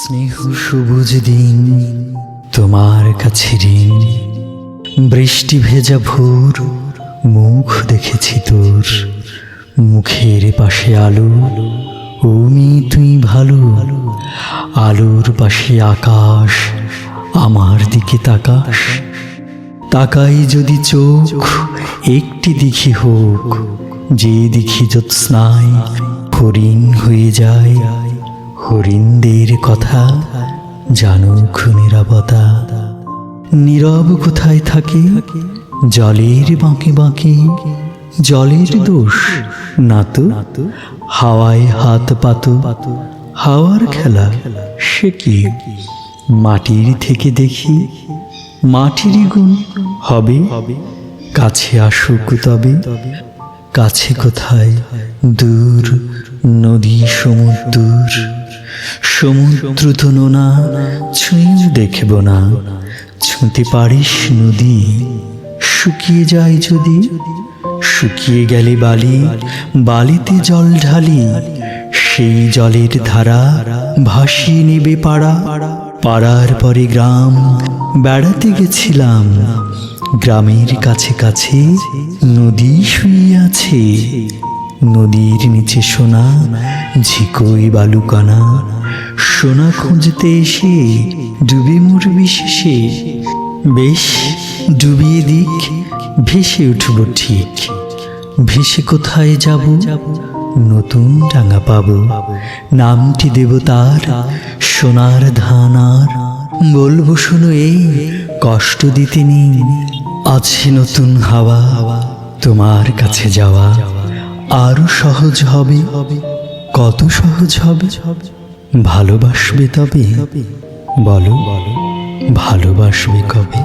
স্নেহ সবুজ দিন তোমার কাছে ঋণ, বৃষ্টি ভেজা ভোর মুখ দেখেছি তোর, মুখের পাশে আলো ওমি তুই ভালো, আলোর পাশে আকাশ আমার দিকে তাকাস, তাকাই যদি চোখ একটি দিঘি হোক, যে দিঘি জ্যোৎস্নায় হরিণ হয়ে যায়, হরিণদের কথা জানুক নীরবতা। নীরব কোথায় থাকে জলের বাঁকে বাঁকে, জলের দোষ না তো হাওয়ায় হাত পাতো, হাওয়ার খেলা সে কি? মাটির থেকে দেখি মাটিরই গুণ হবে, কাছে আসুক তবে, কাছে কোথায় দূর নদী সমুদ্র, সমুদ্র তো নোনা ছুঁয়ে দেখব না, ছুঁতে পারিস নদী শুকিয়ে যায় যদি, শুকিয়ে গেলে বালি, বালিতে জল ঢালি, সেই জলের ধারা ভাসিয়ে নেবে পাড়া, পাড়ার পরে গ্রাম বেড়াতে গেছিলাম, গ্রামের কাছে কাছে নদী শুয়ে আছে, নদীর নিচে সোনা ঝিকোই বালুকানা, সোনা খুঁজতে এসে ডুবে মরবি শেষে, বেশ ডুবিয়ে দিক ভেসে উঠব ঠিক, ভেসে কোথায় যাব নতুন ডাঙা পাবো, নামটি দেব তার সোনার ধানার, বলবো শোনো এই কষ্ট দিতে নেই, আছে নতুন হাওয়া তোমার কাছে যাওয়া, আরো সহজ হবে, কত সহজ হবে, ভালোবাসবে তবে বলো ভালোবাসবে কবে?